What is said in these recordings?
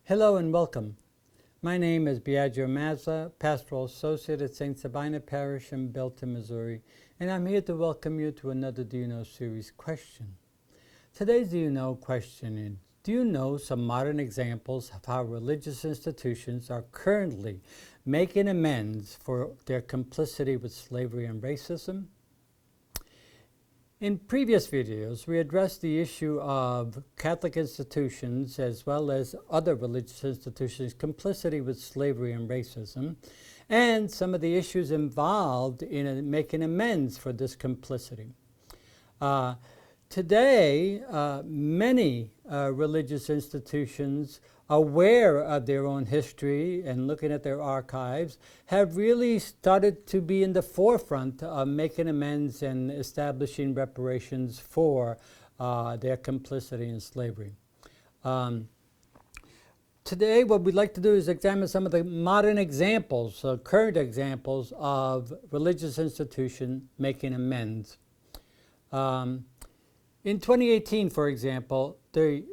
Hello and welcome. My name is Biagio Mazza, Pastoral Associate at St. Sabina Parish in Belton, Missouri, and I'm here to welcome you to another Do You Know series question. Today's Do You Know question is, do you know some modern examples of how religious institutions are currently making amends for their complicity with slavery and racism? In previous videos, we addressed the issue of Catholic institutions as well as other religious institutions' complicity with slavery and racism, and some of the issues involved in making amends for this complicity. Today, many religious institutions, aware of their own history and looking at their archives, have really started to be in the forefront of making amends and establishing reparations for their complicity in slavery. Today, what we'd like to do is examine some of the modern examples, current examples of religious institutions making amends. In 2018, for example, the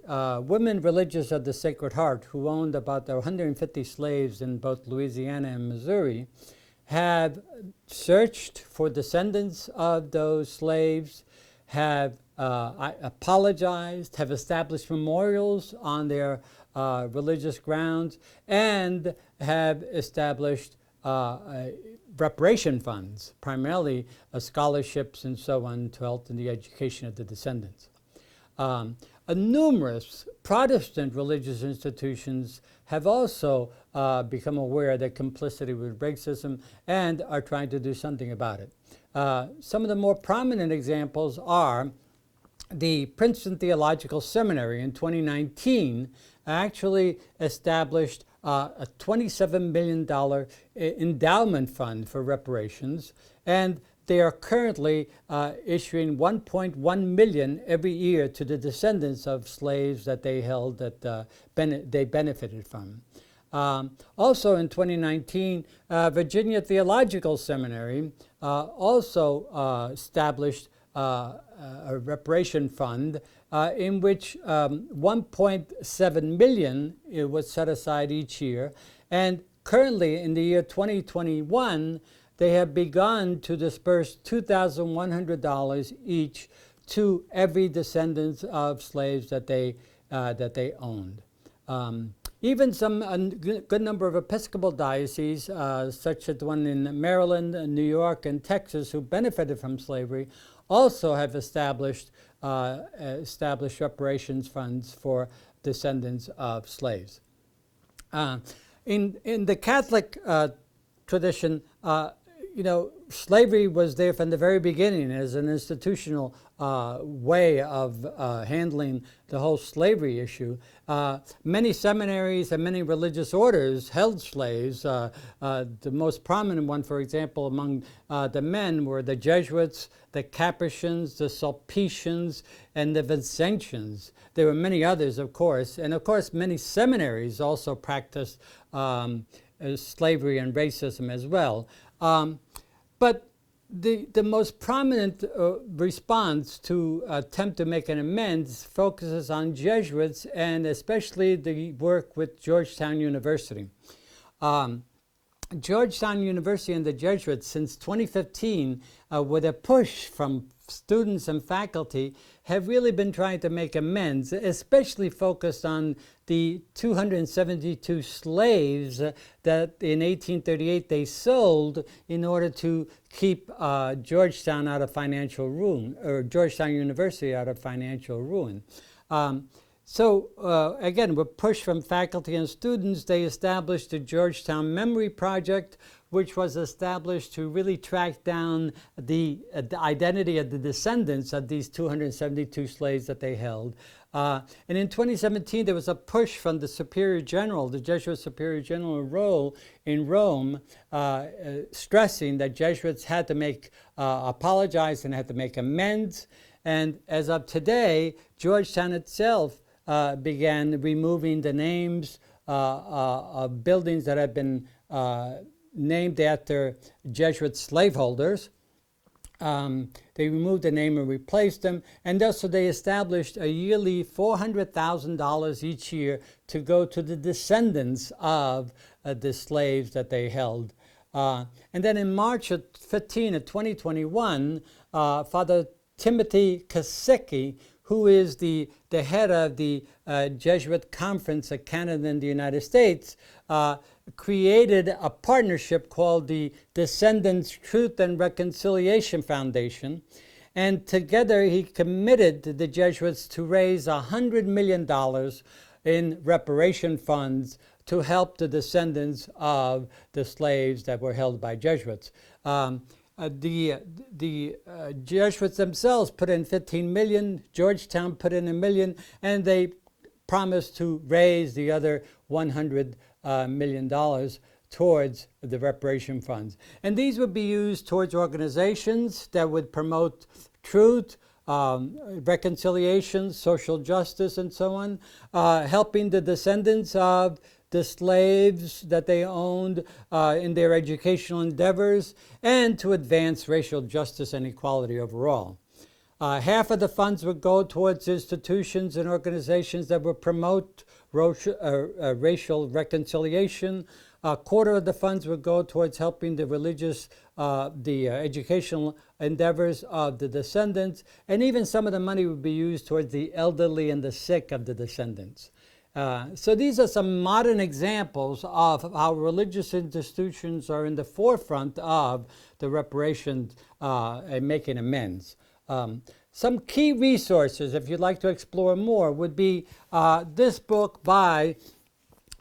women religious of the Sacred Heart, who owned about 150 slaves in both Louisiana and Missouri, have searched for descendants of those slaves, have apologized, have established memorials on their religious grounds, and have established reparation funds, primarily scholarships and so on, to help in the education of the descendants. Numerous Protestant religious institutions have also become aware of their complicity with racism and are trying to do something about it. Some of the more prominent examples are the Princeton Theological Seminary in 2019 actually established a $27 million endowment fund for reparations, and they are currently issuing $1.1 million every year to the descendants of slaves that they held that they benefited from. Also in 2019, Virginia Theological Seminary also established a reparation fund in which $1.7 million was set aside each year, and currently in the year 2021 they have begun to disperse $2,100 each to every descendant of slaves that they owned. Even some good number of Episcopal Dioceses, such as the one in Maryland, New York, and Texas, who benefited from slavery, also have established reparations funds for descendants of slaves. In the Catholic tradition, slavery was there from the very beginning as an institutional way of handling the whole slavery issue. Many seminaries and many religious orders held slaves. The most prominent one, for example, among the men were the Jesuits, the Capuchins, the Sulpicians, and the Vincentians. There were many others, of course, and of course many seminaries also practiced slavery and racism as well. But the most prominent response to attempt to make an amends focuses on Jesuits, and especially the work with Georgetown University. Georgetown University and the Jesuits, since 2015, with a push from students and faculty, have really been trying to make amends, especially focused on the 272 slaves that in 1838 they sold in order to keep Georgetown out of financial ruin, or Georgetown University out of financial ruin. So again, with push from faculty and students, they established the Georgetown Memory Project, which was established to really track down the identity of the descendants of these 272 slaves that they held. And in 2017, there was a push from the Superior General, the Jesuit Superior General in Rome, stressing that Jesuits had to apologize and had to make amends. And as of today, Georgetown itself began removing the names of buildings that had been named after Jesuit slaveholders. They removed the name and replaced them, and also they established a yearly $400,000 each year to go to the descendants of the slaves that they held. And then in March 15 of 2021, Father Timothy Kasicki, who is the head of the Jesuit Conference of Canada and the United States, created a partnership called the Descendants Truth and Reconciliation Foundation. And together he committed the Jesuits to raise $100 million in reparation funds to help the descendants of the slaves that were held by Jesuits. The Jesuits themselves put in $15 million, Georgetown put in $1 million, and they promised to raise the other $100 million towards the reparation funds. And these would be used towards organizations that would promote truth, reconciliation, social justice, and so on, helping the descendants of the slaves that they owned in their educational endeavors, and to advance racial justice and equality overall. Half of the funds would go towards institutions and organizations that would promote racial reconciliation. A quarter of the funds would go towards helping the religious, educational endeavors of the descendants, and even some of the money would be used towards the elderly and the sick of the descendants. So these are some modern examples of how religious institutions are in the forefront of the reparations and making amends. Some key resources, if you'd like to explore more, would be this book by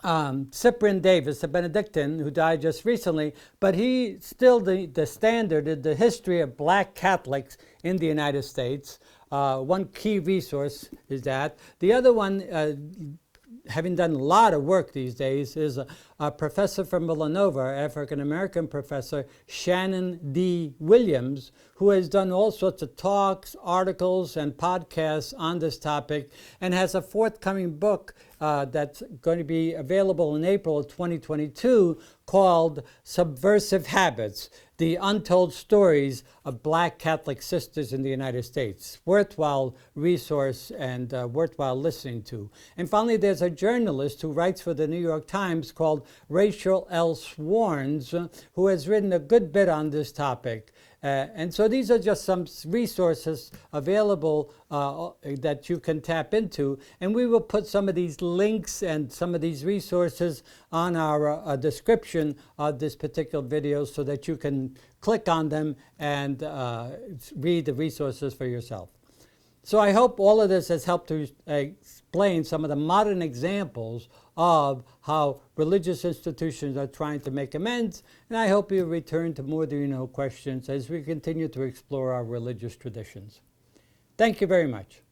Cyprian Davis, a Benedictine who died just recently, but he's still the standard in the history of Black Catholics in the United States. One key resource is that. The other one, having done a lot of work these days, is a professor from Villanova, African-American professor, Shannon D. Williams, who has done all sorts of talks, articles, and podcasts on this topic, and has a forthcoming book that's going to be available in April of 2022 called Subversive Habits: The Untold Stories of Black Catholic Sisters in the United States. Worthwhile resource and worthwhile listening to. And finally, there's a journalist who writes for the New York Times called Rachel L. Swarns, who has written a good bit on this topic. And so these are just some resources available that you can tap into. And we will put some of these links and some of these resources on our description of this particular video so that you can click on them and read the resources for yourself. So I hope all of this has helped to explain some of the modern examples of how religious institutions are trying to make amends, and I hope you return to more than you know questions as we continue to explore our religious traditions. Thank you very much.